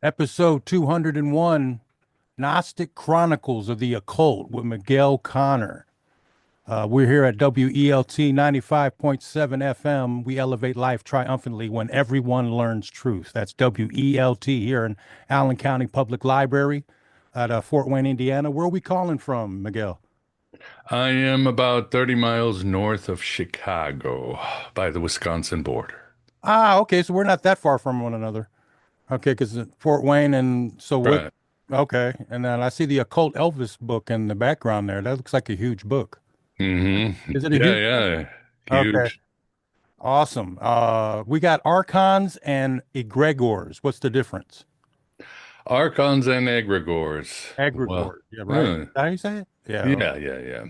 Episode 201, Gnostic Chronicles of the Occult with Miguel Conner. We're here at WELT 95.7 FM. We elevate life triumphantly when everyone learns truth. That's WELT here in Allen County Public Library at Fort Wayne, Indiana. Where are we calling from, Miguel? I am about 30 miles north of Chicago by the Wisconsin border. Ah, okay. So we're not that far from one another. Okay, because Fort Wayne and so what? Right. Okay. And then I see the Occult Elvis book in the background there. That looks like a huge book. Is it a Yeah, huge? yeah. Okay, Huge. awesome. We got archons and egregores. What's the difference? Archons and egregores. Well, Egregore. Yeah, right. Is uh, that how you say it? Yeah. yeah, Okay. yeah, yeah.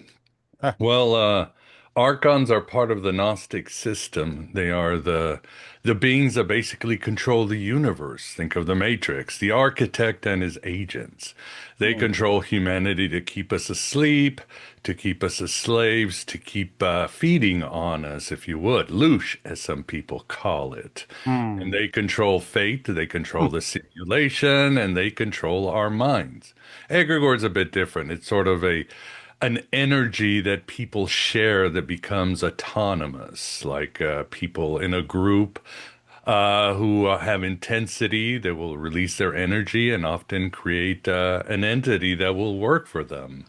Ah, Well, archons are part of the Gnostic system. They are the beings that basically control the universe. Think of the Matrix, the architect and his agents. They hmm. control humanity to keep us asleep, to keep us as slaves, to keep feeding on us, if you would, loosh, as some people call it. And Hmm. they control fate, they Hmm. control the simulation, and they control our minds. Egregore is a bit different. It's sort of an energy that people share that becomes autonomous, like people in a group who have intensity that will release their energy and often create an entity that will work for them.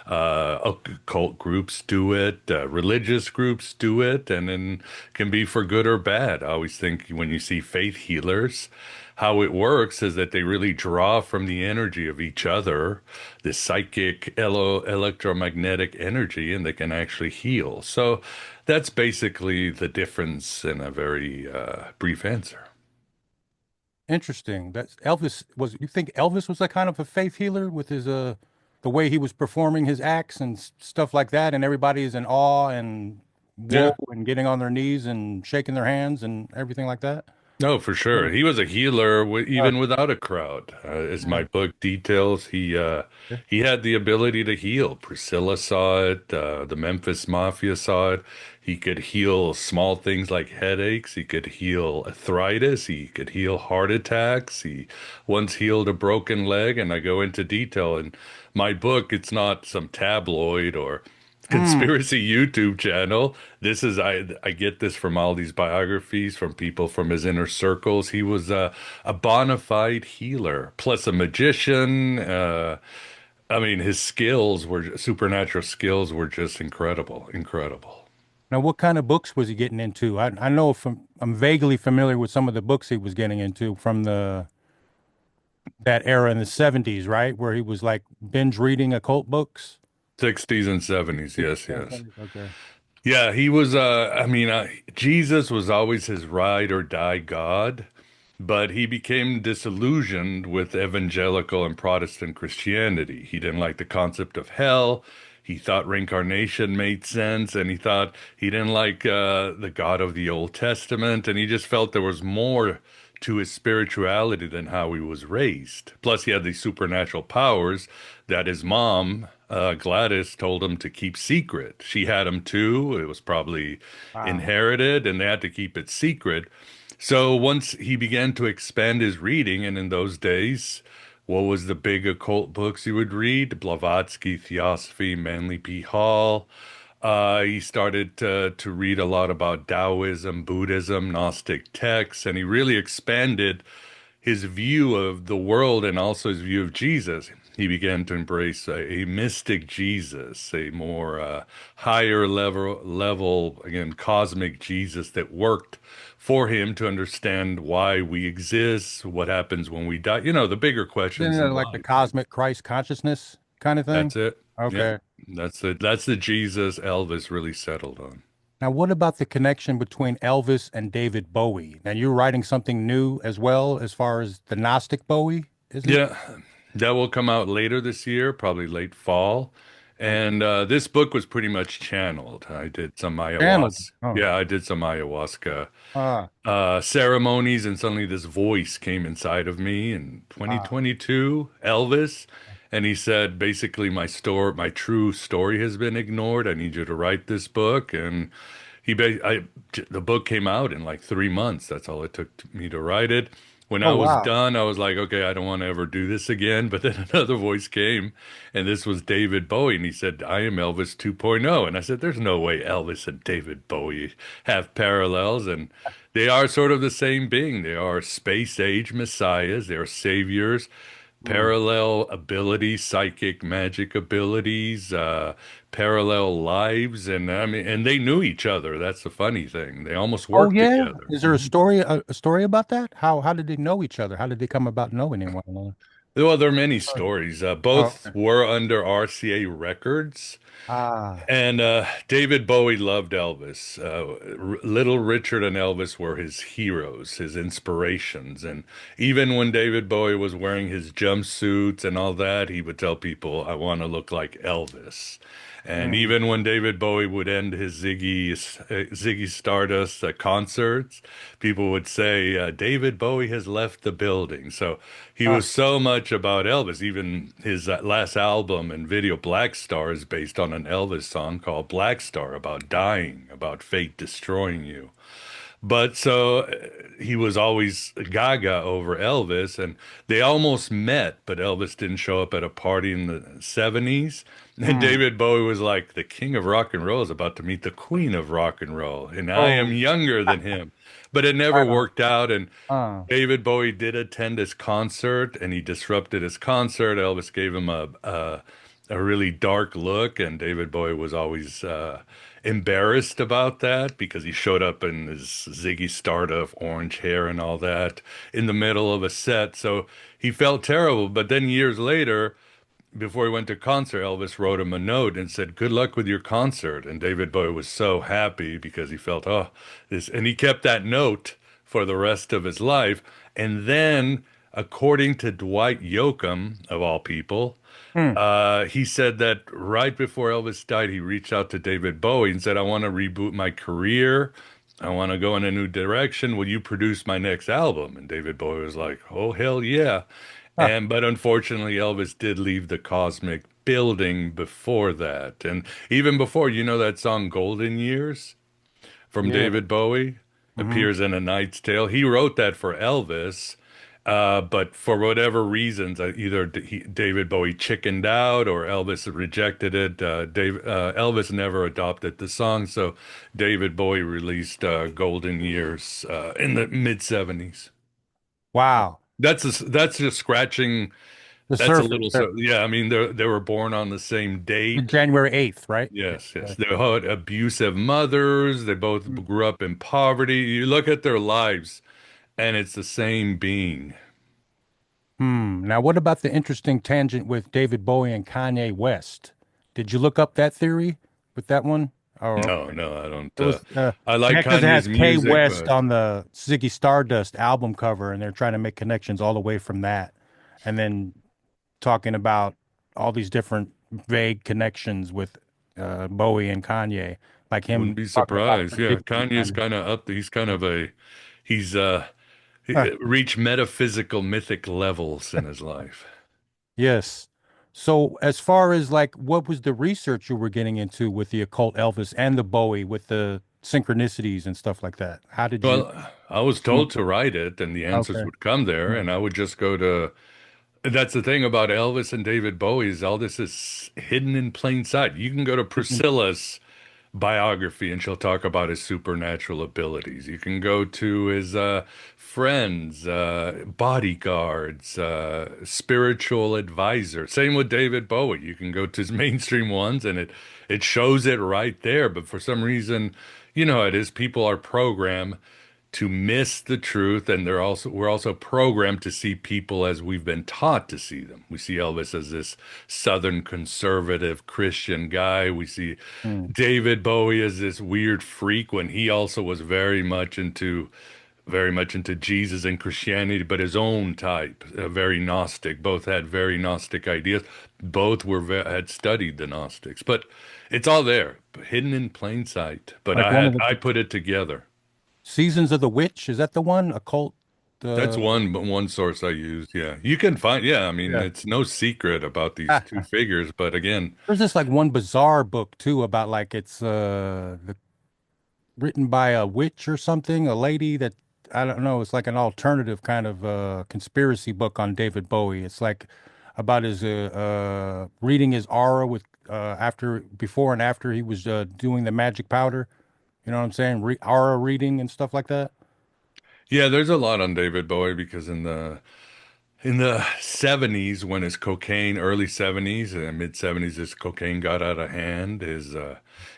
Occult groups do it, religious groups do it, and then can be for good or bad. I always think when you see faith healers, how it works is that they really draw from the energy of each other, this psychic electromagnetic energy, and they can actually heal. So that's basically the difference in a very brief answer. Interesting. That's Elvis was, you think Elvis was a kind of a faith healer with his the way he was performing his acts and stuff like that, and everybody is in awe and whoa Yeah. and getting on their knees and shaking their hands and everything like that? No, for Yeah. sure. He was a healer Uh, even without a crowd. As yeah. my book details, he had the ability to heal. Priscilla saw it. The Memphis Mafia saw it. He could heal small things like headaches. He could heal arthritis. He could heal heart attacks. He once healed a broken leg, and I go into detail in my book. It's not some tabloid or Mm. conspiracy YouTube channel. This is I get this from all these biographies from people from his inner circles. He was a bona fide healer, plus a magician. I mean, his skills were supernatural skills were just incredible, incredible. Now, what kind of books was he getting into? I know from I'm vaguely familiar with some of the books he was getting into from the that era in the 70s, right? Where he was like binge reading occult books. 60s and 70s, yes, Yeah, yes. 70s, okay. Yeah, he was I mean, Jesus was always his ride or die God. But he became disillusioned with evangelical and Protestant Christianity. He didn't like the concept of hell. He thought reincarnation made sense, and he didn't like the God of the Old Testament, and he just felt there was more to his spirituality than how he was raised. Plus, he had these supernatural powers that his mom, Gladys, told him to keep secret. She had them too. It was probably Wow. inherited, and they had to keep it secret. So once he began to expand his reading, and in those days, what was the big occult books he would read? Blavatsky, Theosophy, Manly P. Hall. He started to read a lot about Taoism, Buddhism, Gnostic texts, and he really expanded his view of the world and also his view of Jesus. He began to embrace a mystic Jesus, a more higher level, again, cosmic Jesus that worked for him to understand why we exist, what happens when we die, the bigger Isn't questions it in like the life. cosmic Christ consciousness kind of thing? That's it. Yeah. Okay. That's the Jesus Elvis really settled on. Now, what about the connection between Elvis and David Bowie? Now, you're writing something new as well, as far as the Gnostic Bowie, isn't it? Yeah, that will come out later this year, probably late fall. Okay. And this book was pretty much channeled. I did some Channeled. ayahuasca. Oh. Yeah, I did some ayahuasca Ah. ceremonies, and suddenly this voice came inside of me in Ah. 2022, Elvis, and he said, basically, my true story has been ignored. I need you to write this book, and the book came out in like 3 months. That's all it took me to write it. When I Oh, was wow. done, I was like, okay, I don't want to ever do this again. But then another voice came, and this was David Bowie, and he said, I am Elvis 2.0. And I said, there's no way Elvis and David Bowie have parallels. And they are sort of the same being. They are space age messiahs, they are saviors, Mm. parallel abilities, psychic magic abilities, parallel lives. And I mean, and they knew each other. That's the funny thing. They almost Oh, worked yeah. together. Is there a story about that? How did they know each other? How did they come about knowing one another? Well, there are many Oh, stories. oh, Both okay. were under RCA Records, Ah. and David Bowie loved Elvis. Little Richard and Elvis were his heroes, his inspirations. And even when David Bowie was wearing his jumpsuits and all that, he would tell people, I want to look like Elvis. And Mm. even when David Bowie would end his Ziggy Stardust concerts, people would say, David Bowie has left the building. So he Ah. was so much about Elvis. Even his last album and video, Black Star, is based on an Elvis song called Black Star, about dying, about fate destroying you. But so he was always gaga over Elvis, and they almost met, but Elvis didn't show up at a party in the 70s. And Mm. David Bowie was like, the king of rock and roll is about to meet the queen of rock and roll, and I am Oh, younger than him. But it never right on. worked out, and Ah. David Bowie did attend his concert, and he disrupted his concert. Elvis gave him a really dark look, and David Bowie was always embarrassed about that because he showed up in his Ziggy Stardust orange hair and all that in the middle of a set. So he felt terrible. But then years later, before he went to concert, Elvis wrote him a note and said, "Good luck with your concert." And David Bowie was so happy because he felt, oh, this, and he kept that note for the rest of his life. And then, according to Dwight Yoakam, of all people, Hmm. he said that right before Elvis died, he reached out to David Bowie and said, I want to reboot my career. I want to go in a new direction. Will you produce my next album? And David Bowie was like, oh, hell yeah. Ah. But unfortunately, Elvis did leave the cosmic building before that. And even before, you know that song Golden Years from Yeah. David Bowie Hmm. appears in A Knight's Tale. He wrote that for Elvis, but for whatever reasons, either David Bowie chickened out or Elvis rejected it. Elvis never adopted the song, so David Bowie released Golden Years in the mid 70s. Wow. That's just scratching. The That's a surface little there. so yeah. I mean, they were born on the same date. January 8th, right? Yes, yes. January. They had abusive mothers. They both grew up in poverty. You look at their lives, and it's the same being. Hmm. Now, what about the interesting tangent with David Bowie and Kanye West? Did you look up that theory with that one? Oh, No, okay. no, I don't. It was I like yeah, because it has Kanye's K music, West but on the Ziggy Stardust album cover, and they're trying to make connections all the way from that, and then talking about all these different vague connections with Bowie and Kanye, like wouldn't him be talking about surprised. Yeah, predicting Kanye's Kanye. kind of up. He's kind of he's Huh. reached metaphysical, mythic levels in his life. Yes. So as far as like what was the research you were getting into with the occult Elvis and the Bowie with the synchronicities and stuff like that? How did you Well, I was come up told to with write it, and the answers okay. would come there, Hmm. and I would just go to. That's the thing about Elvis and David Bowie is all this is hidden in plain sight. You can go to Priscilla's biography and she'll talk about his supernatural abilities. You can go to his friends, bodyguards, spiritual advisor. Same with David Bowie. You can go to his mainstream ones and it shows it right there. But for some reason, you know how it is. People are programmed to miss the truth, and we're also programmed to see people as we've been taught to see them. We see Elvis as this Southern conservative Christian guy. We see Hmm. David Bowie as this weird freak when he also was very much into Jesus and Christianity, but his own type, very Gnostic. Both had very Gnostic ideas. Both had studied the Gnostics, but it's all there, hidden in plain sight. But Like I one had of I the put it together. Seasons of the Witch, is that the one? Occult That's one source I used. Yeah. You can find, yeah, I mean, yeah. it's no secret about these two figures, but again, There's this like one bizarre book too about like it's written by a witch or something, a lady that I don't know, it's like an alternative kind of conspiracy book on David Bowie. It's like about his reading his aura with after before and after he was doing the magic powder. You know what I'm saying? Aura reading and stuff like that. Yeah, there's a lot on David Bowie because in the 70s when his cocaine, early 70s and mid 70s, his cocaine got out of hand.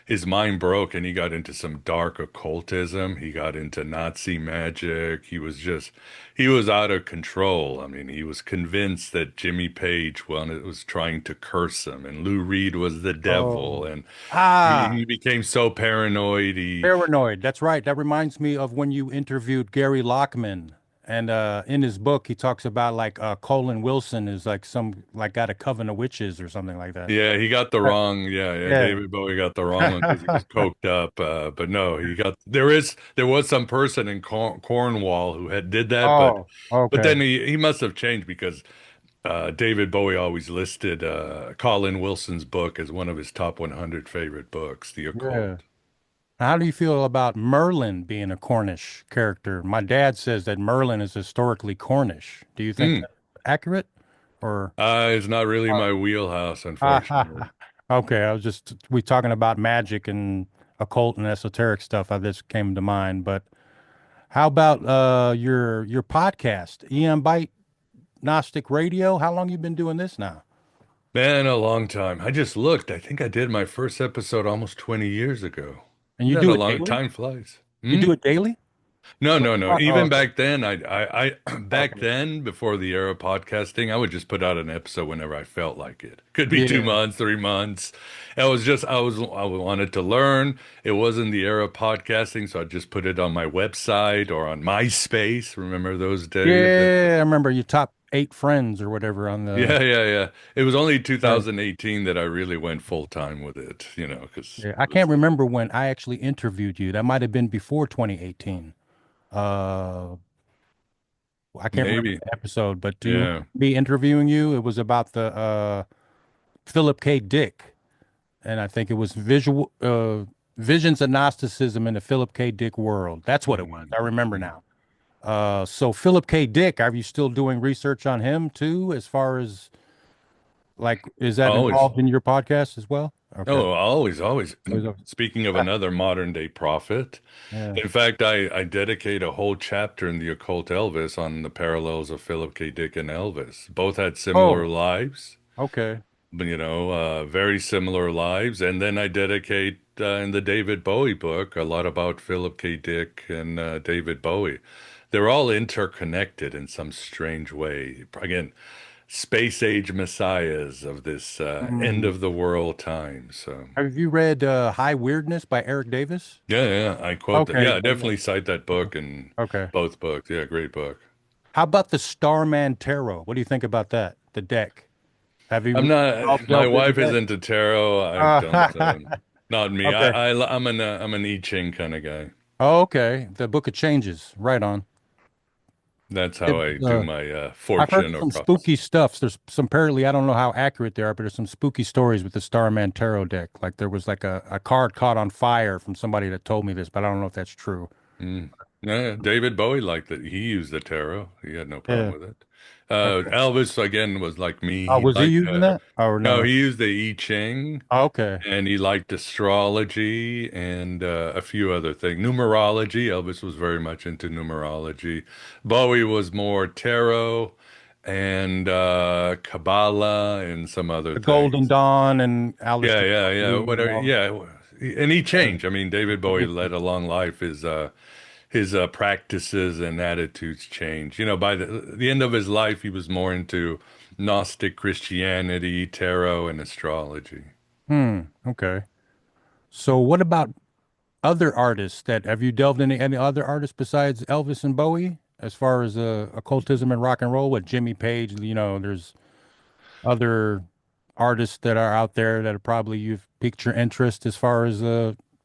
His mind broke and he got into some dark occultism. He got into Nazi magic. He was out of control. I mean, he was convinced that Jimmy Page was trying to curse him and Lou Reed was the devil. Oh. And Ah, he became so paranoid. paranoid. That's right. That reminds me of when you interviewed Gary Lockman. And in his book, he talks about like Colin Wilson is like some like got a coven of witches or something like that. Yeah, he got the wrong. Yeah, Yeah. David Bowie got the wrong one because he was coked up. But no, there was some person in Cornwall who had did that, Oh, but okay. then he must have changed because David Bowie always listed Colin Wilson's book as one of his top 100 favorite books, The Yeah. Occult. How do you feel about Merlin being a Cornish character? My dad says that Merlin is historically Cornish. Do you think Mm. that's accurate or? It's not really my wheelhouse, unfortunately. Okay, I was just we talking about magic and occult and esoteric stuff. This came to mind, but how about your podcast, EM Bite Gnostic Radio? How long you been doing this now? Man, a long time. I just looked. I think I did my first episode almost 20 years ago. And you Isn't that do a it long daily? time flies? You Hmm? do it daily? No, Like, no, no. oh, Even okay, back then, back okay, then, before the era of podcasting, I would just put out an episode whenever I felt like it. Could be two yeah. months, 3 months. I wanted to learn. It wasn't the era of podcasting, so I just put it on my website or on MySpace. Remember those days? Yeah, I remember your top 8 friends or whatever on the. Yeah, yeah, yeah. It was only Yeah, 2018 that I really went full time with it, because yeah. it I was can't remember when I actually interviewed you. That might have been before 2018. Uh, I can't remember maybe, the episode, but do you remember yeah. me interviewing you? It was about the Philip K. Dick, and I think it was visions of Gnosticism in the Philip K. Dick world. That's what it was. I remember Mhm. now. So Philip K. Dick, are you still doing research on him too, as far as like, is that Always. involved in your podcast as well? Okay. Oh, always, always. Always Speaking of another modern day prophet, yeah. in fact, I dedicate a whole chapter in the occult Elvis on the parallels of Philip K. Dick and Elvis. Both had similar Oh, lives, okay. but very similar lives. And then I dedicate in the David Bowie book a lot about Philip K. Dick and David Bowie. They're all interconnected in some strange way. Again, space age messiahs of this end Hmm. of the world time. So. Have you read High Weirdness by Eric Davis? Yeah, yeah, I quote that. Okay. Yeah, I definitely cite that book and Okay. both books. Yeah, great book. How about the Starman Tarot? What do you think about that? The deck. Have I'm you all not. My delved into wife is that? into tarot. I don't. Not me. Okay. I'm an I Ching kind of guy. Oh, okay. The Book of Changes. Right on. That's It how I was, do my I've heard fortune or some prophecy. spooky stuff. There's some apparently I don't know how accurate they are, but there's some spooky stories with the Starman Tarot deck. Like there was like a card caught on fire from somebody that told me this, but I don't know if that's true. Mm. Yeah, David Bowie liked it. He used the tarot. He had no problem Yeah. with it. Okay. Elvis again was like me. Oh, He was he liked using that? Oh no, no. he used the I Ching. Oh, okay. And he liked astrology and a few other things. Numerology. Elvis was very much into numerology. Bowie was more tarot and Kabbalah and some other The Golden things. Dawn and Yeah, Aleister yeah, yeah. Crowley and Whatever. all. Yeah. And he Yeah. changed. I mean, David Bowie led a long life. His practices and attitudes changed. By the end of his life, he was more into Gnostic Christianity, tarot, and astrology. Hmm. Okay. So what about other artists that have you delved into any other artists besides Elvis and Bowie as far as occultism and rock and roll with Jimmy Page? There's other artists that are out there that are probably you've piqued your interest as far as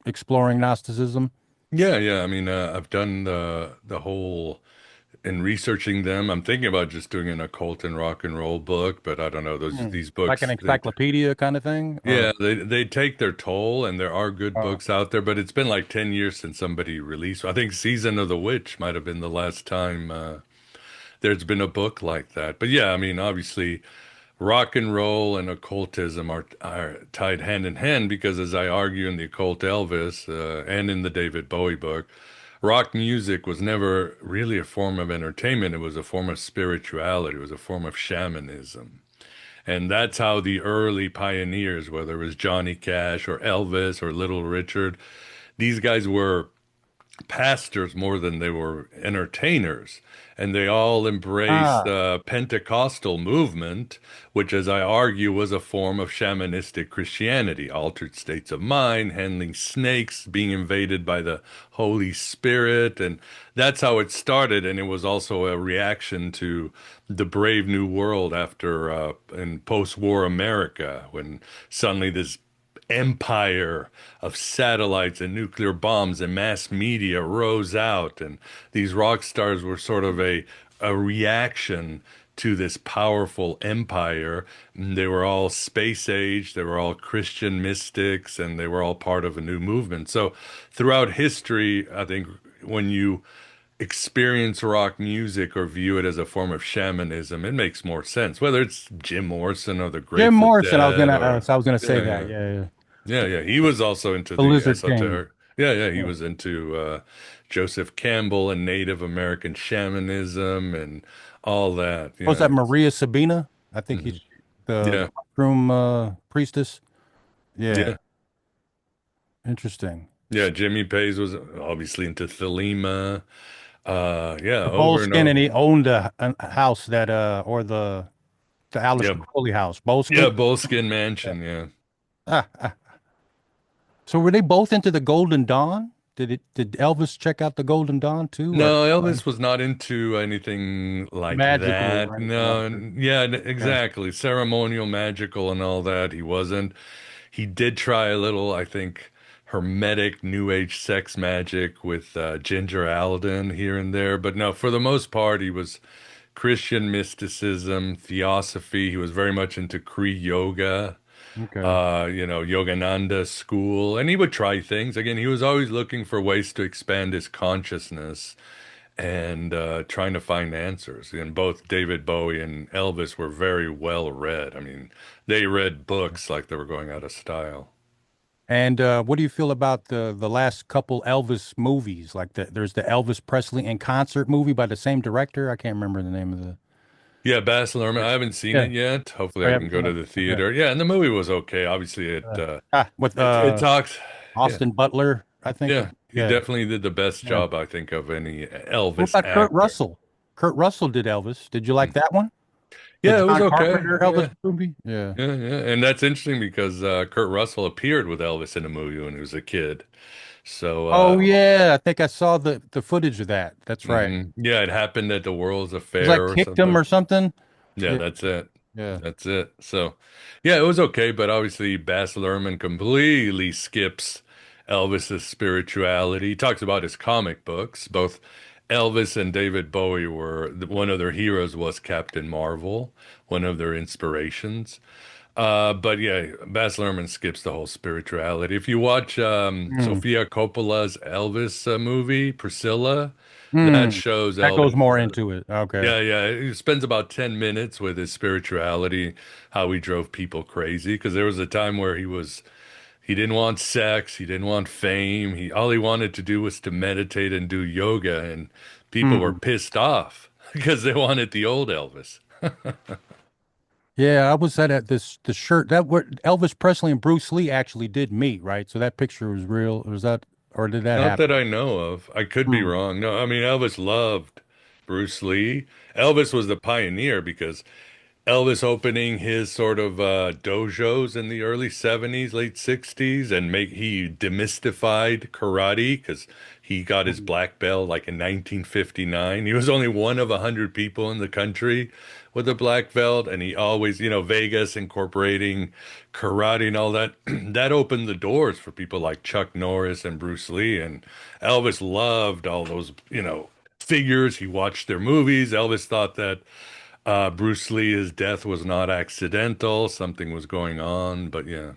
exploring Gnosticism. Yeah, yeah. I mean, I've done the whole in researching them, I'm thinking about just doing an occult and rock and roll book, but I don't know. These Like an books, encyclopedia kind of thing, or yeah, they take their toll, and there are good uh, books out there, but it's been like 10 years since somebody released. I think Season of the Witch might have been the last time there's been a book like that. But yeah, I mean, obviously, rock and roll and occultism are tied hand in hand because, as I argue in the Occult Elvis and in the David Bowie book, rock music was never really a form of entertainment. It was a form of spirituality. It was a form of shamanism. And that's how the early pioneers, whether it was Johnny Cash or Elvis or Little Richard, these guys were pastors more than they were entertainers. And they all embraced ah, the Pentecostal movement, which, as I argue, was a form of shamanistic Christianity, altered states of mind, handling snakes, being invaded by the Holy Spirit. And that's how it started. And it was also a reaction to the Brave New World after in post-war America, when suddenly this empire of satellites and nuclear bombs and mass media rose out, and these rock stars were sort of a reaction to this powerful empire. They were all space age, they were all Christian mystics, and they were all part of a new movement. So throughout history, I think when you experience rock music or view it as a form of shamanism, it makes more sense. Whether it's Jim Morrison or the Jim Grateful Morrison. Dead or I was gonna say yeah, that. yeah. Yeah, yeah. Yeah, yeah, he was also into The the Lizard King. esoteric. Yeah, yeah, he Yeah. was into Joseph Campbell and Native American shamanism and all that. What was Yeah, that Maria Sabina? I think hmm he's the yeah, mushroom priestess. Yeah, yeah, interesting. yeah. Jimmy Page was obviously into Thelema. Yeah, The over and Boleskin, and over. he owned a house that or the Yeah, Aleister Crowley house, yeah, Boleskin. Bullskin Yeah. Mansion. Yeah. Ah, ah. So were they both into the Golden Dawn? Did Elvis check out the Golden Dawn too, or No, Elvis was not into anything like magical that. or anything like No, that? yeah, Yeah. exactly. Ceremonial, magical, and all that. He wasn't. He did try a little, I think, hermetic New Age sex magic with Ginger Alden here and there, but no, for the most part, he was Christian mysticism, theosophy. He was very much into Kriya yoga, Okay. Yogananda school, and he would try things. Again, he was always looking for ways to expand his consciousness and trying to find answers. And both David Bowie and Elvis were very well read. I mean, they read books like they were going out of style. And what do you feel about the last couple Elvis movies? Like there's the Elvis Presley in concert movie by the same director. I can't remember the name of the. Yeah, Baz Luhrmann. I haven't seen Yeah, it yet. Hopefully, I I can haven't go seen to it. the Okay. theater. Yeah, and the movie was okay. Obviously, With it talks. Yeah, Austin Butler, I think. yeah. He Yeah, definitely did the best yeah. job I think of any What Elvis about Kurt actor. Russell? Kurt Russell did Elvis. Did you like that one? The Yeah, it was John okay. Carpenter Elvis Yeah. movie? Yeah. Yeah, yeah, and that's interesting because Kurt Russell appeared with Elvis in a movie when he was a kid. So, Oh yeah, I think I saw the footage of that. That's right. yeah, it happened at the World's He's Affair like or kicked him something. or something. Yeah, Yeah, that's it. yeah. That's it. So, yeah, it was okay, but obviously Baz Luhrmann completely skips Elvis's spirituality. He talks about his comic books. Both Elvis and David Bowie one of their heroes was Captain Marvel, one of their inspirations. But yeah, Baz Luhrmann skips the whole spirituality. If you watch Hmm. Sofia Coppola's Elvis movie, Priscilla, that Hmm. shows That goes Elvis. more into it. Okay. Yeah, yeah. He spends about 10 minutes with his spirituality, how he drove people crazy. Because there was a time where he didn't want sex, he didn't want fame. All he wanted to do was to meditate and do yoga. And people were Hmm. pissed off because they wanted the old Elvis. Yeah, I was at this the shirt that where Elvis Presley and Bruce Lee actually did meet, right? So that picture was real. Was that or did that Not happen? that I know of. I could be Hmm. wrong. No, I mean, Elvis loved Bruce Lee. Elvis was the pioneer because Elvis opening his sort of dojos in the early 70s, late 60s, and he demystified karate because he got his black belt like in 1959. He was only one of 100 people in the country with a black belt, and he always, Vegas incorporating karate and all that. That opened the doors for people like Chuck Norris and Bruce Lee, and Elvis loved all those, figures. He watched their movies. Elvis thought that Bruce Lee's death was not accidental. Something was going on. But yeah,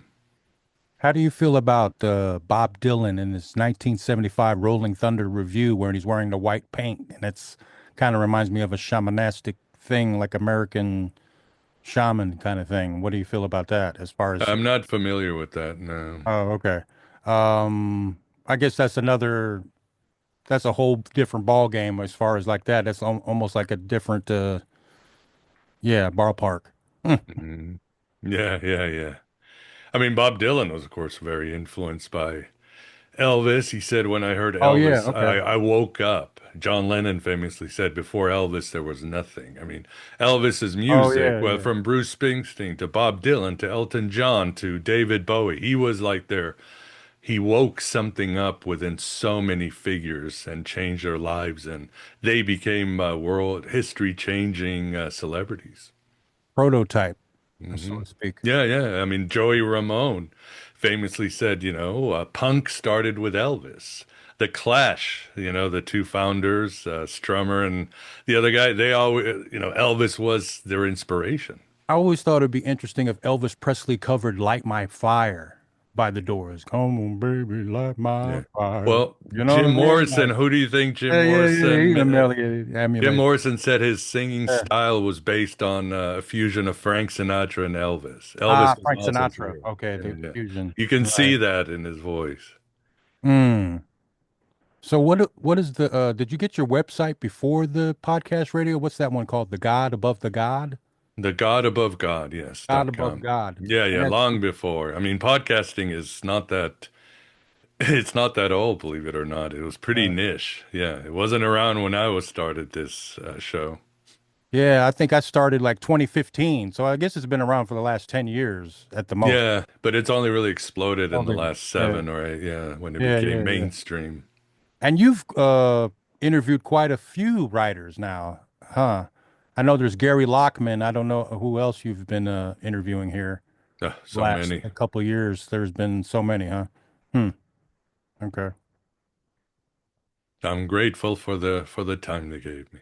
How do you feel about Bob Dylan in his 1975 Rolling Thunder review where he's wearing the white paint? And it's kind of reminds me of a shamanistic thing, like American shaman kind of thing. What do you feel about that as far as, I'm not familiar with that. No. oh, okay. I guess that's a whole different ball game as far as like that. That's almost like a different, yeah, ballpark. Hmm. Mhm. Yeah, yeah, yeah. I mean, Bob Dylan was, of course, very influenced by Elvis. He said, when I heard Oh, yeah. Elvis, Okay. I woke up. John Lennon famously said, before Elvis, there was nothing. I mean, Elvis's Oh, music, yeah. well, Yeah. from Bruce Springsteen to Bob Dylan to Elton John to David Bowie, he was like he woke something up within so many figures and changed their lives, and they became world history changing celebrities. Prototype, so Hmm. to speak. Yeah, yeah. I mean, Joey Ramone famously said, punk started with Elvis. The Clash, the two founders, Strummer and the other guy, they always, Elvis was their inspiration. I always thought it'd be interesting if Elvis Presley covered "Light My Fire" by the Doors. Come on, baby, light my Yeah. fire. Well, You know Jim what I mean? Morrison, who do you think Jim Yeah, yeah, yeah. He Morrison? Jim emulate. Morrison said his singing Yeah. style was based on a fusion of Frank Sinatra and Elvis. Ah, Elvis was Frank also Sinatra. great. Okay, Yeah, the yeah. fusion. You can see Right. that in his voice. Mm. So what is the did you get your website before the podcast radio? What's that one called? The God Above the God? The God Above God, yes, God dot Above com. God. Yeah, And yeah, that's long before. I mean, podcasting is not that it's not that old, believe it or not. It was pretty niche. Yeah, it wasn't around when I was started this show. yeah, I think I started like 2015. So I guess it's been around for the last 10 years at the most. Yeah, but it's only really exploded in the Probably. last Yeah. 7 or 8, yeah, when it Yeah, became yeah, yeah. mainstream. And you've interviewed quite a few writers now, huh? I know there's Gary Lockman. I don't know who else you've been interviewing here the So last many. a couple of years. There's been so many, huh? Hmm. Okay. I'm grateful for the time they gave me.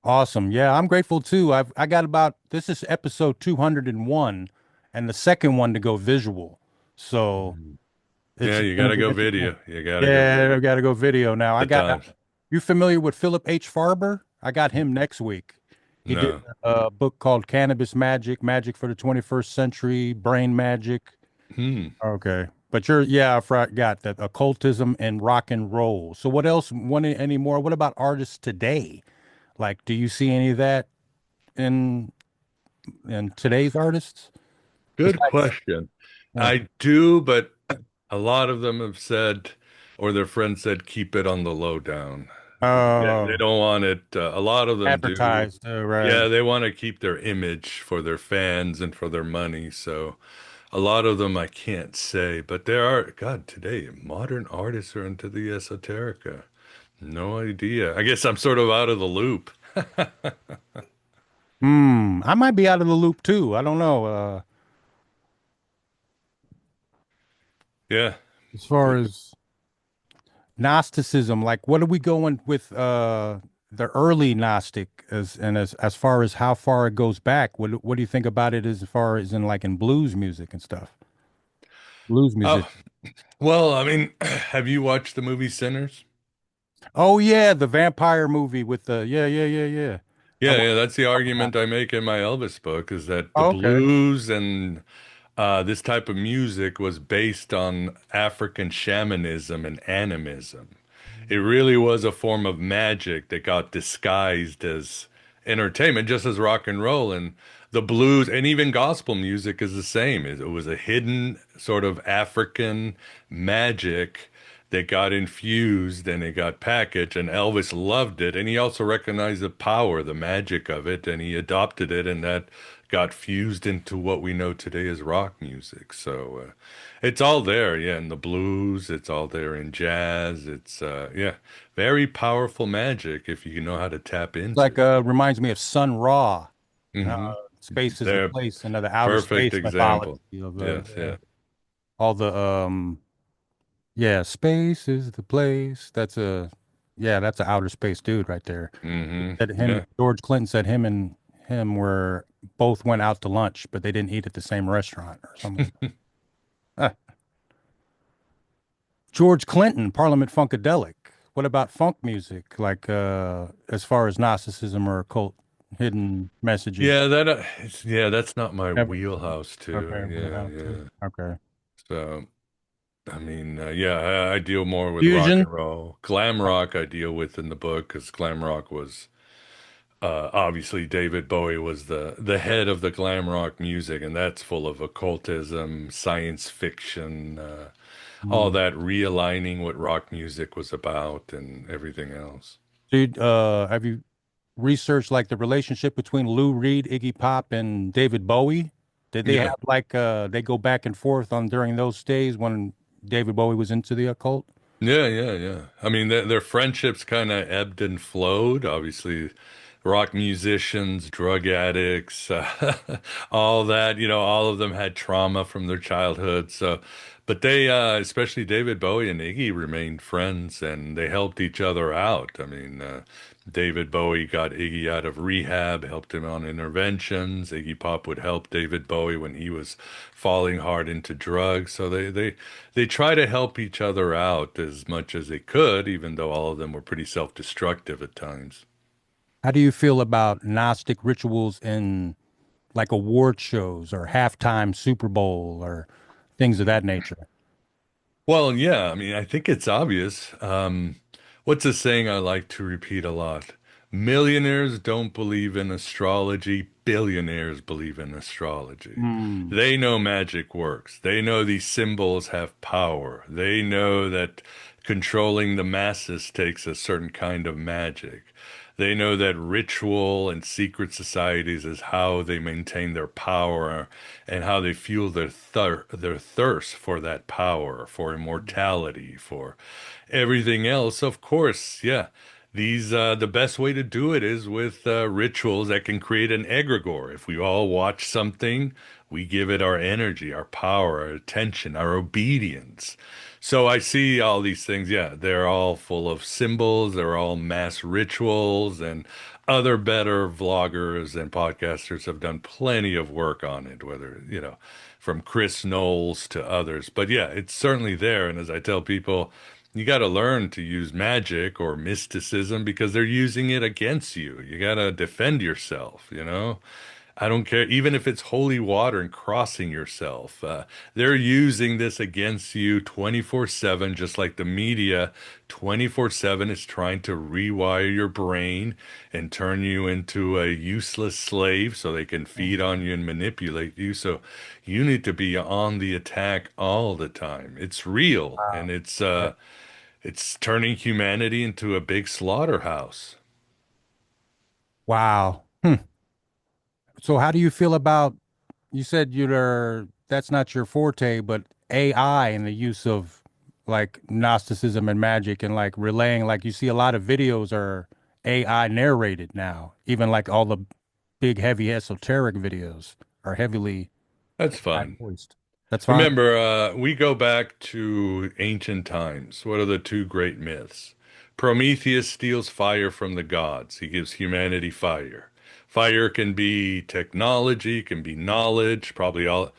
Awesome. Yeah, I'm grateful too. I got about this is episode 201 and the second one to go visual. So Mhm. Yeah, it's you going to gotta be go interesting. video. You gotta go Yeah, video. I got to go video now. I The got times. you familiar with Philip H. Farber? I got him next week. He did No. a book called Cannabis Magic, Magic for the 21st Century, Brain Magic. Hmm. Okay. But yeah, I forgot that occultism and rock and roll. So what else? Any more? What about artists today? Like, do you see any of that in today's artists Good besides? question. Yeah. I do, but a lot of them have said, or their friends said, keep it on the lowdown. Yeah, they Oh, don't want it. A lot of them do. advertised, right. Yeah, they want to keep their image for their fans and for their money. So a lot of them I can't say, but there are, God, today, modern artists are into the esoterica. No idea. I guess I'm sort of out of the loop. I might be out of the loop too. I don't know. Yeah. As far as Gnosticism, like what are we going with the early Gnostic as far as how far it goes back? What do you think about it as far as in like in blues music and stuff? Blues Oh, music. well, I mean, have you watched the movie Sinners? Oh yeah, the vampire movie with the yeah. I Yeah, watched yeah, that's the some of that. argument I make in my Elvis book is that the Oh, okay. blues and this type of music was based on African shamanism and animism. It really was a form of magic that got disguised as entertainment, just as rock and roll and the blues and even gospel music is the same. It was a hidden sort of African magic that got infused and it got packaged, and Elvis loved it. And he also recognized the power, the magic of it, and he adopted it, and that got fused into what we know today as rock music. So it's all there, yeah, in the blues, it's all there in jazz. It's yeah, very powerful magic if you know how to tap It's into like it. reminds me of Sun Ra. Uh, Hmm. Space is the They're place, another outer perfect space mythology example. of Yes, yeah. all the yeah, space is the place. That's a Yeah, that's an outer space dude right there. Said him, Yeah. George Clinton said him and him were both went out to lunch, but they didn't eat at the same restaurant or something like that. George Clinton, Parliament Funkadelic. What about funk music, like as far as Gnosticism or occult hidden messages? Yeah, yeah, that's not my Never. wheelhouse too. Okay, what Yeah, about too? yeah. Okay. So, I mean, yeah, I deal more with rock Fusion? and roll. Glam rock I deal with in the book because glam rock was obviously David Bowie was the head of the glam rock music, and that's full of occultism, science fiction, all Hmm. that realigning what rock music was about and everything else. Dude, have you researched like the relationship between Lou Reed, Iggy Pop, and David Bowie? Did they Yeah. have like they go back and forth on during those days when David Bowie was into the occult? Yeah, yeah, yeah. I mean, their friendships kind of ebbed and flowed. Obviously, rock musicians, drug addicts, all that, all of them had trauma from their childhood. So, but they, especially David Bowie and Iggy, remained friends and they helped each other out. I mean, David Bowie got Iggy out of rehab, helped him on interventions. Iggy Pop would help David Bowie when he was falling hard into drugs. So they try to help each other out as much as they could, even though all of them were pretty self-destructive at times. How do you feel about Gnostic rituals in like award shows or halftime Super Bowl or things of that nature? Well, yeah, I mean, I think it's obvious. What's a saying I like to repeat a lot? Millionaires don't believe in astrology, billionaires believe in astrology. Hmm. They know magic works. They know these symbols have power. They know that controlling the masses takes a certain kind of magic. They know that ritual and secret societies is how they maintain their power and how they fuel their thirst for that power, for immortality, for everything else. Of course, yeah. These the best way to do it is with rituals that can create an egregore. If we all watch something, we give it our energy, our power, our attention, our obedience. So I see all these things. Yeah, they're all full of symbols. They're all mass rituals, and other better vloggers and podcasters have done plenty of work on it, whether, from Chris Knowles to others. But yeah, it's certainly there. And as I tell people, you got to learn to use magic or mysticism because they're using it against you. You got to defend yourself. I don't care, even if it's holy water and crossing yourself. They're using this against you 24/7, just like the media 24/7 is trying to rewire your brain and turn you into a useless slave so they can feed on you and manipulate you. So you need to be on the attack all the time. It's real, and Wow. it's turning humanity into a big slaughterhouse. Wow. So how do you feel about you said you're that's not your forte, but AI and the use of like Gnosticism and magic and like relaying, like you see a lot of videos are AI narrated now. Even like all the big heavy esoteric videos are heavily That's AI fun. voiced. That's fine. Remember, we go back to ancient times. What are the two great myths? Prometheus steals fire from the gods. He gives humanity fire. Fire can be technology, can be knowledge, probably all.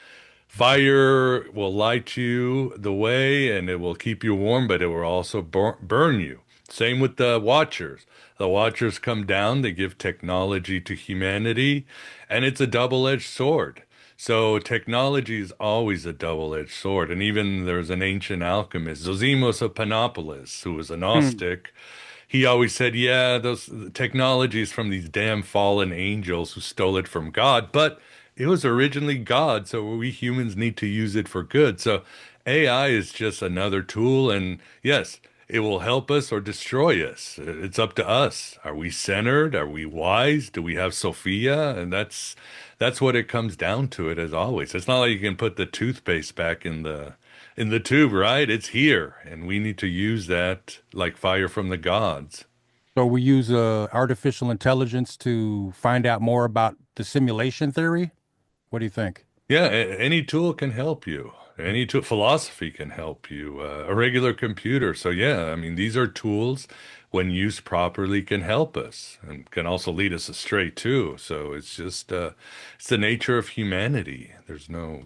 Fire will light you the way and it will keep you warm, but it will also burn you. Same with the Watchers. The Watchers come down, they give technology to humanity, and it's a double-edged sword. So technology is always a double-edged sword. And even there's an ancient alchemist, Zosimus of Panopolis, who was a Hmm. Gnostic. He always said, yeah, those technologies from these damn fallen angels who stole it from God, but it was originally God, so we humans need to use it for good. So AI is just another tool, and yes, it will help us or destroy us. It's up to us. Are we centered? Are we wise? Do we have Sophia? And that's what it comes down to it as always. It's not like you can put the toothpaste back in the tube, right? It's here, and we need to use that like fire from the gods. So we use artificial intelligence to find out more about the simulation theory. What do you think? Yeah, any tool can help you. Any tool, philosophy can help you, a regular computer. So yeah, I mean, these are tools when used properly can help us and can also lead us astray too. So it's just, it's the nature of humanity. There's no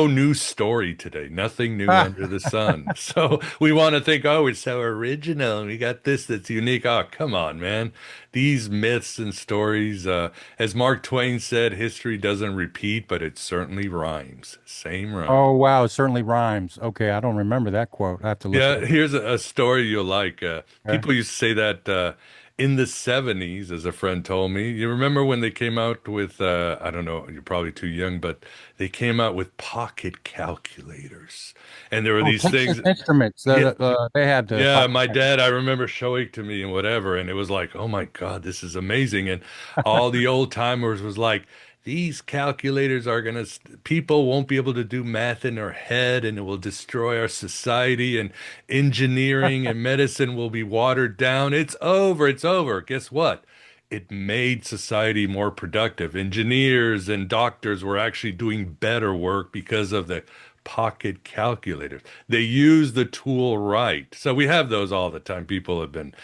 new story today, nothing new under the sun. So we want to think, oh, it's so original and we got this that's unique. Oh, come on, man. These myths and stories, as Mark Twain said, history doesn't repeat, but it certainly rhymes. Same rhyme. Oh, wow. It certainly rhymes. Okay. I don't remember that quote. I have to look it Yeah, up. here's a story you'll like. Okay. People used to say that in the 70s, as a friend told me. You remember when they came out with, I don't know, you're probably too young, but they came out with pocket calculators. And there were Oh, these Texas things. Instruments. Yeah, They had the yeah, pocket. my dad, I remember showing to me and whatever, and it was like, oh my God, this is amazing. And all the old timers was like, these calculators are gonna, people won't be able to do math in their head, and it will destroy our society, and engineering and medicine will be watered down. It's over, it's over. Guess what? It made society more productive. Engineers and doctors were actually doing better work because of the pocket calculators. They use the tool right. So we have those all the time. People have been,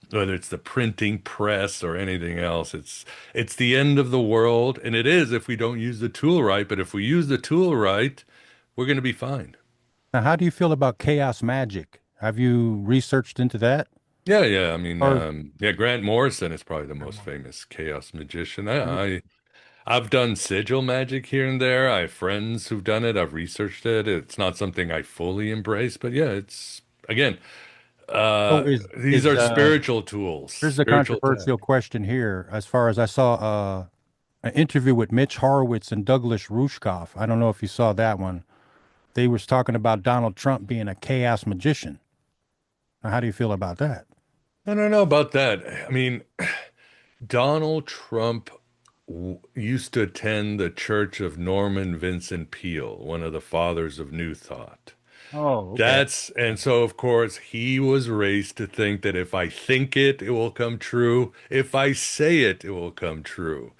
whether it's the printing press or anything else, it's the end of the world, and it is if we don't use the tool right. But if we use the tool right, we're going to be fine. Now, how do you feel about chaos magic? Have you researched into that? Yeah, yeah. I mean, Or yeah, Grant Morrison is probably the most famous chaos magician. I've done sigil magic here and there. I have friends who've done it. I've researched it. It's not something I fully embrace, but yeah, it's again, so these is are spiritual tools, here's the spiritual tech. controversial question here. As far as I saw an interview with Mitch Horowitz and Douglas Rushkoff. I don't know if you saw that one. They was talking about Donald Trump being a chaos magician. Now, how do you feel about that? I don't know about that. I mean, Donald Trump used to attend the Church of Norman Vincent Peale, one of the fathers of New Thought. Oh, okay. That's, and so of course he was raised to think that if I think it, it will come true. If I say it, it will come true.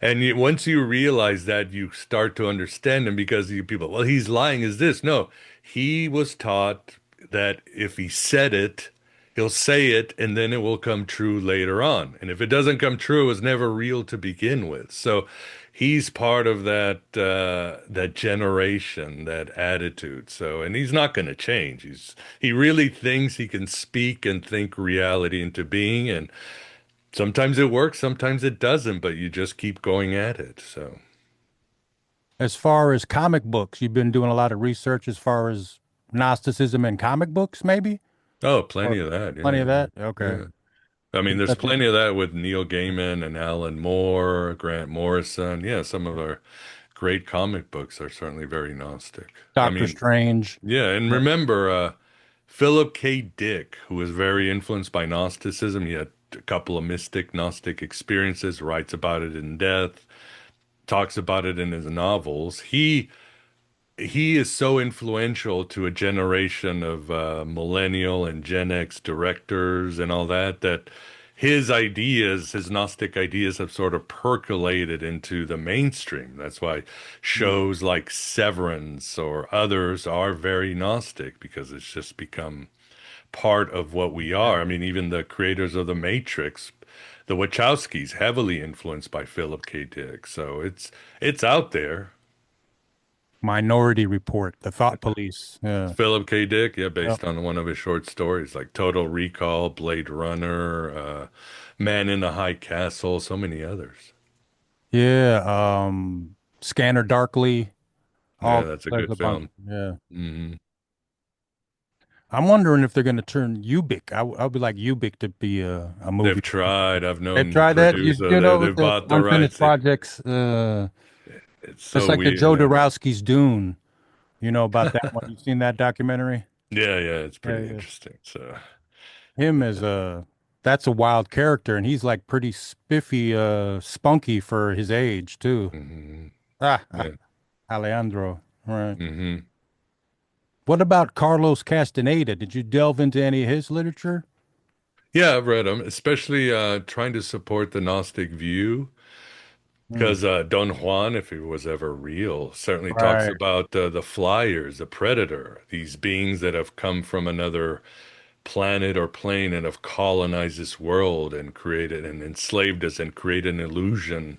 And once you realize that, you start to understand him because you people, well, he's lying. Is this? No, he was taught that if he said it, he'll say it, and then it will come true later on. And if it doesn't come true, it was never real to begin with. So he's part of that generation, that attitude. So, and he's not going to change. He really thinks he can speak and think reality into being, and sometimes it works, sometimes it doesn't, but you just keep going at it. So, As far as comic books, you've been doing a lot of research as far as Gnosticism and comic books, maybe? oh, Or plenty of that. plenty of Yeah, that? Okay. yeah. I mean, there's That's plenty of that with Neil Gaiman and Alan Moore, Grant Morrison. Yeah, some of our great comic books are certainly very Gnostic. I Doctor mean, Strange. yeah, and Yeah. remember, Philip K. Dick, who was very influenced by Gnosticism, he had a couple of mystic Gnostic experiences, writes about it in Death, talks about it in his novels. He is so influential to a generation of millennial and Gen X directors and all that, that his ideas, his Gnostic ideas, have sort of percolated into the mainstream. That's why shows like Severance or others are very Gnostic, because it's just become part of what we are. I mean, even the creators of The Matrix, the Wachowskis, heavily influenced by Philip K. Dick. So it's out there. Minority Report, The Thought Police. Yeah. Philip K. Dick, yeah, Yeah. based on one of his short stories like Total Recall, Blade Runner, Man in the High Castle, so many others. Yeah. Scanner Darkly. Yeah, All that's a there's good a bunch. film. Yeah. Hmm. I'm wondering if they're going to turn Ubik. I'll be like Ubik to be a They've movie. tried. I've They've known the tried that. producer. You know, with They've the bought the unfinished rights. projects. It's It's so like the weird. Joe Yeah. Dorowski's Dune. You know about that one? You've seen that documentary? Yeah, yeah, it's Yeah, pretty yeah. interesting. So, Him as a that's a wild character, and he's like pretty spiffy, spunky for his age too. hmm Ah, yeah. Alejandro. Right. hmm What about Carlos Castaneda? Did you delve into any of his literature? Yeah, I've read them, especially trying to support the Gnostic view. Mm. Because Don Juan, if he was ever real, certainly talks Right. about the flyers, the predator, these beings that have come from another planet or plane and have colonized this world and created and enslaved us and created an illusion,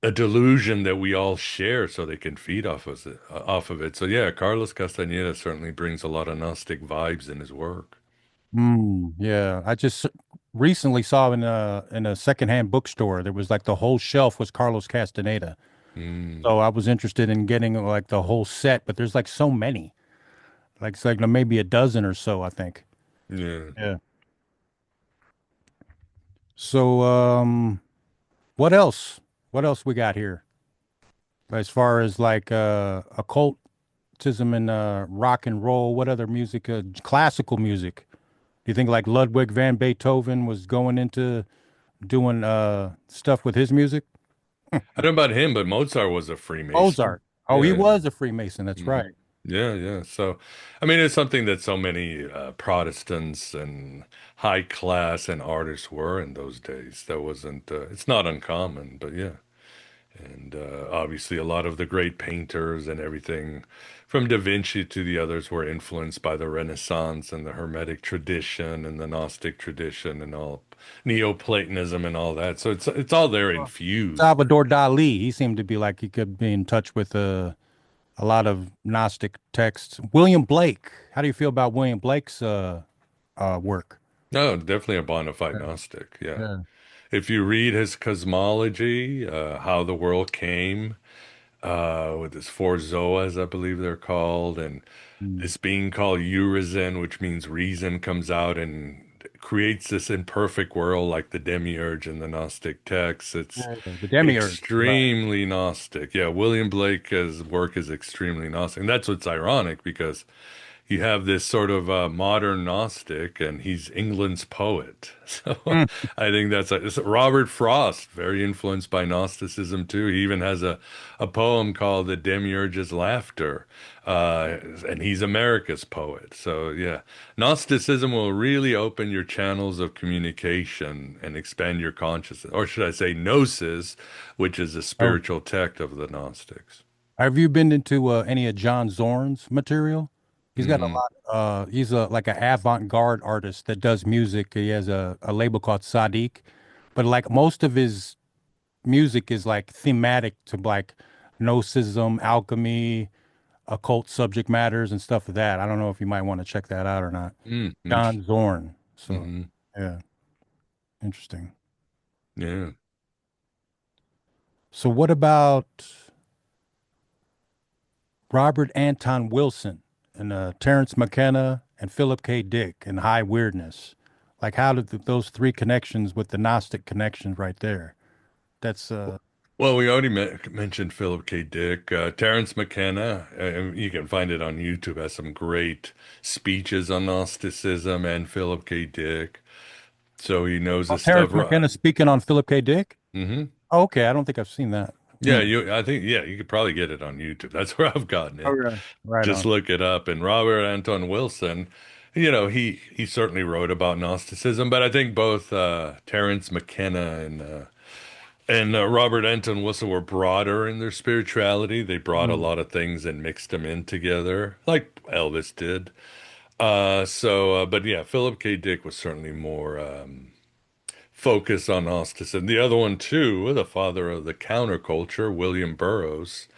a delusion that we all share so they can feed off of it. So yeah, Carlos Castaneda certainly brings a lot of Gnostic vibes in his work. Mm, yeah, I just recently saw in a secondhand bookstore there was like the whole shelf was Carlos Castaneda. Mm, So I was interested in getting like the whole set, but there's like so many. Like it's like maybe a dozen or so, I think. yeah. Yeah. So what else? What else we got here? As far as like occultism and rock and roll, what other music, classical music? Do you think like Ludwig van Beethoven was going into doing stuff with his music? I don't know about him, but Mozart was a Freemason. Mozart. Oh, he Yeah. was a Freemason. That's Hmm. right. Yeah, yeah. So, I mean, it's something that so many Protestants and high class and artists were in those days. That wasn't, it's not uncommon, but yeah. And obviously, a lot of the great painters and everything from Da Vinci to the others were influenced by the Renaissance and the Hermetic tradition and the Gnostic tradition and all Neoplatonism and all that. So it's all there infused. Salvador Dali. He seemed to be like he could be in touch with a lot of Gnostic texts. William Blake. How do you feel about William Blake's work? No, definitely a bona fide Yeah. Gnostic. Yeah. Yeah. If you read his cosmology, how the world came, with his four Zoas, I believe they're called, and Mm. this being called Urizen, which means reason, comes out and creates this imperfect world like the demiurge in the Gnostic texts. It's Yeah, the demiurge. Right. extremely Gnostic. Yeah, William Blake's work is extremely Gnostic. And that's what's ironic because you have this sort of modern Gnostic, and he's England's poet. So Mm. I think it's Robert Frost, very influenced by Gnosticism too. He even has a poem called "The Demiurge's Laughter," and he's America's poet. So yeah, Gnosticism will really open your channels of communication and expand your consciousness, or should I say, gnosis, which is the Oh, spiritual tech of the Gnostics. have you been into any of John Zorn's material? He's got a Hmm. lot. He's a like an avant-garde artist that does music. He has a label called Sadiq, but like most of his music is like thematic to like gnosticism, alchemy, occult subject matters, and stuff like that. I don't know if you might want to check that out or not. Mm, John Zorn. So mm-hmm. yeah, interesting. Yeah. So what about Robert Anton Wilson and Terrence McKenna and Philip K. Dick and High Weirdness? Like how did those three connections with the Gnostic connections right there? That's Well, we already mentioned Philip K. Dick. Terrence McKenna, you can find it on YouTube, has some great speeches on Gnosticism and Philip K. Dick. So he knows oh, his stuff. Terrence McKenna speaking on Philip K. Dick. Hmm. Oh, okay, I don't think I've seen that. Yeah, Hmm. I think, yeah, you could probably get it on YouTube. That's where I've gotten Oh, it. right. Right Just on. look it up. And Robert Anton Wilson, he certainly wrote about Gnosticism, but I think both Terrence McKenna and Robert Anton Wilson were broader in their spirituality. They brought a Mm. lot of things and mixed them in together, like Elvis did. But yeah, Philip K. Dick was certainly more focused on Gnosticism. The other one too, the father of the counterculture, William Burroughs.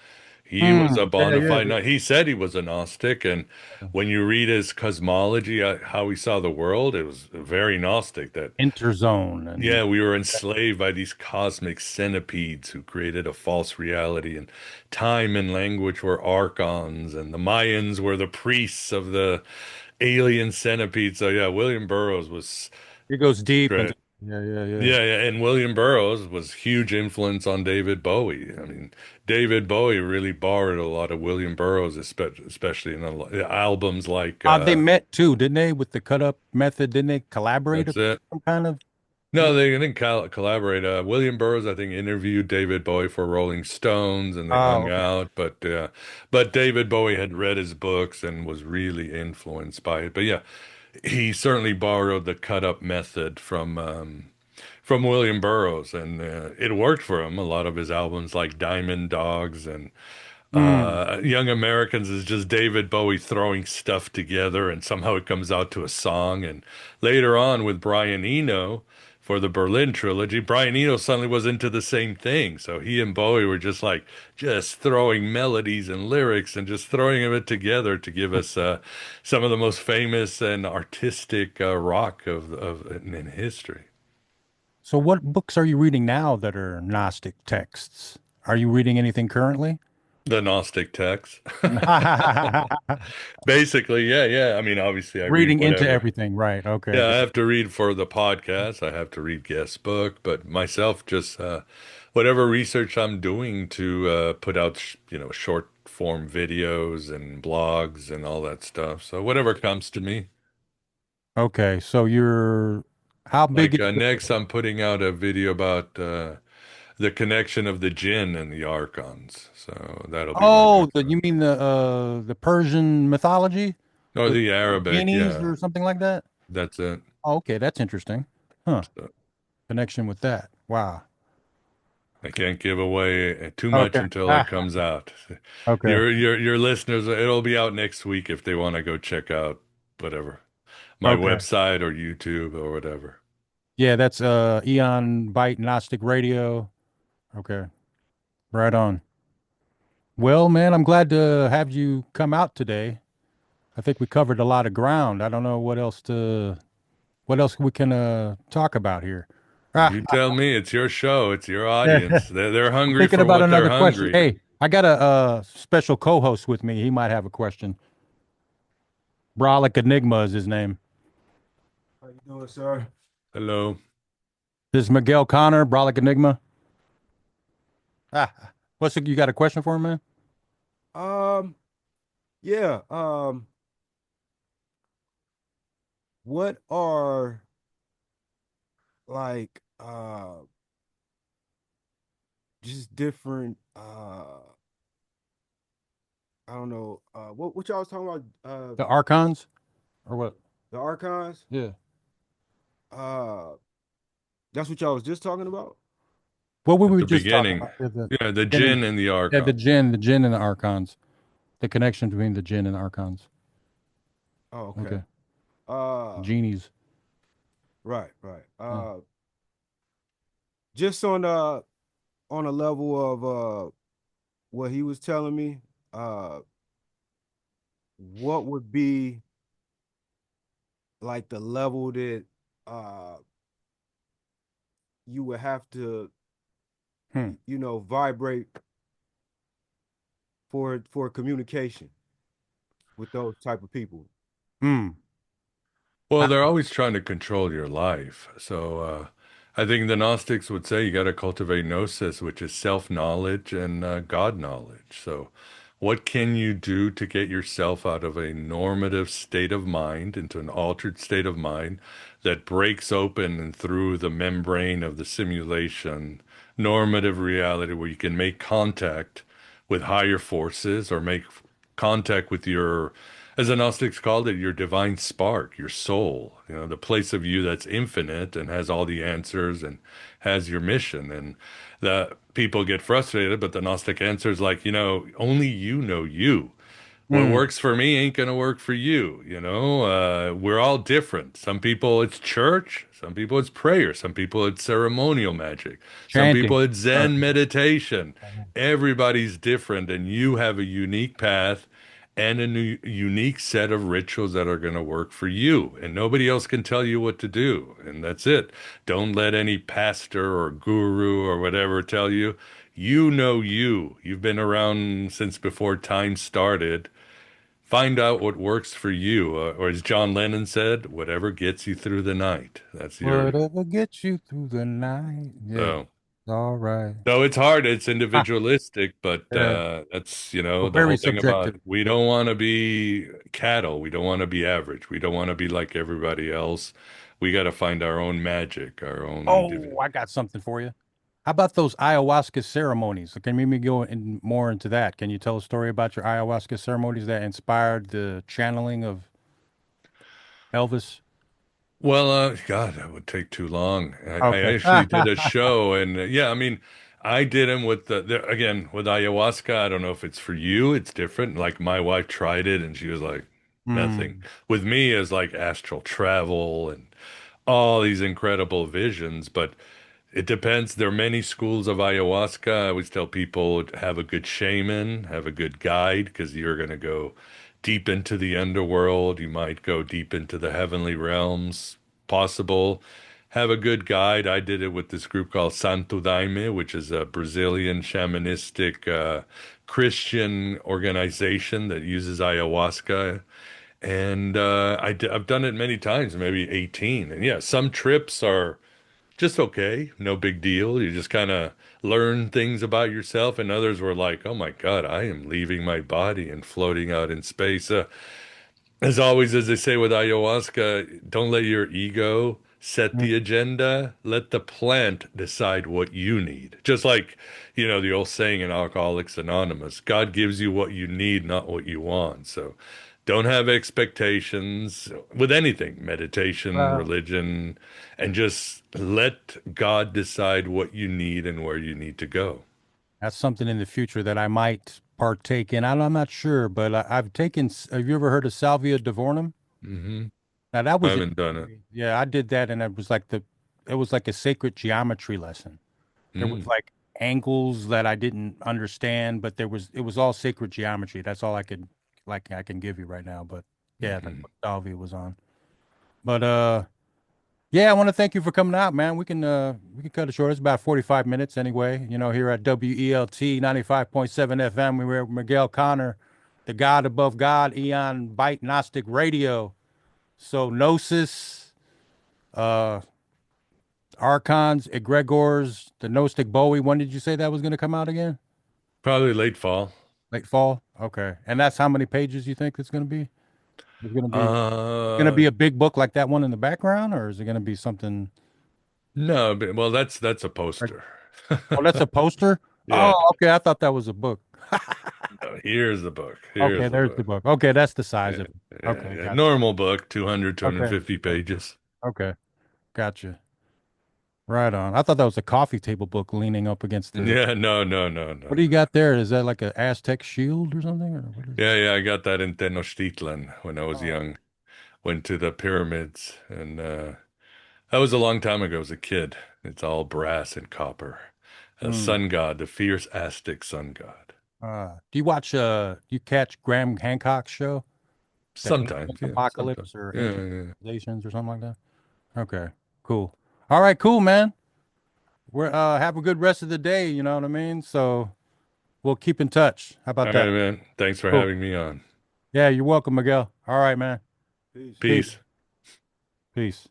He was a Mm. Yeah, bona yeah, fide. yeah. He said he was a Gnostic, and when you read his cosmology, how he saw the world, it was very Gnostic. That Interzone and yeah, we were enslaved by these cosmic centipedes who created a false reality, and time and language were archons, and the Mayans were the priests of the alien centipede. So yeah, William Burroughs was it goes deep into great. yeah, yeah, yeah. Yeah, yeah, and William Burroughs was huge influence on David Bowie. I mean, David Bowie really borrowed a lot of William Burroughs, especially in albums like They met too, didn't they? With the cut up method, didn't they collaborate or that's it. some kind of? No, they didn't collaborate. William Burroughs, I think, interviewed David Bowie for Rolling Stones, and they Oh, hung okay. out. But David Bowie had read his books and was really influenced by it. But yeah, he certainly borrowed the cut up method from William Burroughs, and it worked for him. A lot of his albums, like Diamond Dogs and Mm. Young Americans, is just David Bowie throwing stuff together, and somehow it comes out to a song. And later on, with Brian Eno for the Berlin trilogy, Brian Eno suddenly was into the same thing. So he and Bowie were just like just throwing melodies and lyrics and just throwing it together to give us some of the most famous and artistic rock of in history. So what books are you reading now that are Gnostic texts? Are you reading anything currently? The Gnostic text. Basically, yeah, yeah. I mean, obviously, I read Reading into whatever. everything, right? Okay. Yeah, I have to read for the podcast. I have to read guest book, but myself, just whatever research I'm doing to put out, short form videos and blogs and all that stuff. So whatever comes to me. Okay. So you're how big Like is the next, I'm putting out a video about the connection of the jinn and the archons. So that'll be my Oh, next one. you mean the Persian mythology Or with the Arabic, genies yeah, or something like that? that's it. Oh, okay, that's interesting. Huh. So Connection with that. Wow. I can't give away too much Okay. until it comes out. Okay. Your listeners, it'll be out next week if they want to go check out whatever my Okay. website or YouTube or whatever. Yeah, that's Eon Byte Gnostic Radio. Okay. Right on. Well, man, I'm glad to have you come out today. I think we covered a lot of ground. I don't know what else we can talk about here. Ah, You tell me, it's your show, it's your yeah. audience. They're I'm hungry thinking for about what they're another question. hungry. Hey, I got a special co-host with me. He might have a question. Brolic Enigma is his name. How you doing, sir? Hello. This is Miguel Conner, Brolic Enigma. You got a question for him, man? Um, yeah. What are like just different I don't know, what y'all was talking about The Archons or what? the archons? Yeah. Uh that's what y'all was just talking about? What were At we the just talking beginning. about? Yeah, the Yeah, the beginning. jinn and the Yeah, archon. the jinn and the Archons. The connection between the jinn and the Archons. Oh, okay. Okay. Uh Genies. right, right. Yeah. Just on a level of what he was telling me, uh what would be like the level that uh you would have to Hmm. vibrate for communication with those type of people. Hmm. Well, Ah, they're always trying to control your life. So I think the Gnostics would say you got to cultivate gnosis, which is self-knowledge and God knowledge. So what can you do to get yourself out of a normative state of mind into an altered state of mind that breaks open and through the membrane of the simulation, normative reality where you can make contact with higher forces or make contact with your, as the Gnostics called it, your divine spark, your soul, the place of you that's infinite and has all the answers and has your mission. And the people get frustrated, but the Gnostic answer is like, only you know you. What hmm. works for me ain't gonna work for you. We're all different. Some people it's church, some people it's prayer, some people it's ceremonial magic, some Chanting. people it's Zen meditation. Everybody's different, and you have a unique path and a new unique set of rituals that are going to work for you, and nobody else can tell you what to do, and that's it. Don't let any pastor or guru or whatever tell you. You know you. You've been around since before time started. Find out what works for you, or as John Lennon said, whatever gets you through the night. That's your. Whatever gets you through the night. Yeah. So, All right. so it's hard. It's Ah, individualistic, but yeah. that's Well, the very whole thing about subjective. we don't want to be cattle. We don't want to be average. We don't want to be like everybody else. We got to find our own magic, our own Oh, individual. I got something for you. How about those ayahuasca ceremonies? Can you maybe go more into that? Can you tell a story about your ayahuasca ceremonies that inspired the channeling of Elvis? Well, God, that would take too long. I Okay. actually did a show, and yeah, I mean, I did them with again with ayahuasca. I don't know if it's for you. It's different. Like my wife tried it, and she was like, nothing. Hmm. With me, is like astral travel and all these incredible visions, but it depends. There are many schools of ayahuasca. I always tell people have a good shaman, have a good guide, because you're going to go deep into the underworld. You might go deep into the heavenly realms, possible. Have a good guide. I did it with this group called Santo Daime, which is a Brazilian shamanistic Christian organization that uses ayahuasca. And I've done it many times, maybe 18. And yeah, some trips are just okay, no big deal. You just kind of learn things about yourself, and others were like, "Oh my God, I am leaving my body and floating out in space." As always, as they say with ayahuasca, don't let your ego set the agenda. Let the plant decide what you need. Just like, the old saying in Alcoholics Anonymous, God gives you what you need, not what you want. So don't have expectations with anything, meditation, Well, religion, and just let God decide what you need and where you need to go. that's something in the future that I might partake in. I'm not sure, but I've taken. Have you ever heard of Salvia Divornum? Hmm. Now that I was haven't done interesting to it. me. Yeah, I did that, and it was like a sacred geometry lesson. There was Mm, like angles that I didn't understand, but it was all sacred geometry. That's all I can give you right now. But yeah, that's mhm. what Salvia was on. But yeah, I want to thank you for coming out, man. We can cut it short. It's about 45 minutes anyway. Here at WELT 95.7 FM. We're with Miguel Conner, the God above God, Eon Bite Gnostic Radio. So Gnosis, uh, Archons, Egregors, the Gnostic Bowie. When did you say that was going to come out again? Probably late fall. Late fall. Okay. And that's how many pages you think it's going to be? It's going to Uh, be a big book like that one in the background, or is it going to be something no, but, well, that's a like, poster. oh, that's a poster? Yeah. Oh, okay. I thought that was a book. No, here's the book. Okay, Here's the there's the book. book. Okay, that's the size Yeah, of it. yeah, Okay, yeah. gotcha. Normal book, 200, Okay. 250 pages. Okay, gotcha. Right on. I thought that was a coffee table book leaning up against the. Yeah, no, no, no, no, What do you no. got there? Is that like an Aztec shield or something? Or what is it? Yeah, yeah, I got that in Tenochtitlan when I was Oh. young. Went to the pyramids, and that was a long time ago as a kid. It's all brass and copper. A Hmm. sun god, the fierce Aztec sun god. Do you catch Graham Hancock's show? The Sometimes, Ancient yeah, sometimes. Apocalypse or Yeah, Ancient yeah. Civilizations or something like that? Okay, cool. All right, cool, man. We're have a good rest of the day, you know what I mean? So we'll keep in touch. How All about right, that? man. Thanks for Cool. having me on. Yeah, you're welcome, Miguel. All right, man. Peace. Peace. Peace. Peace.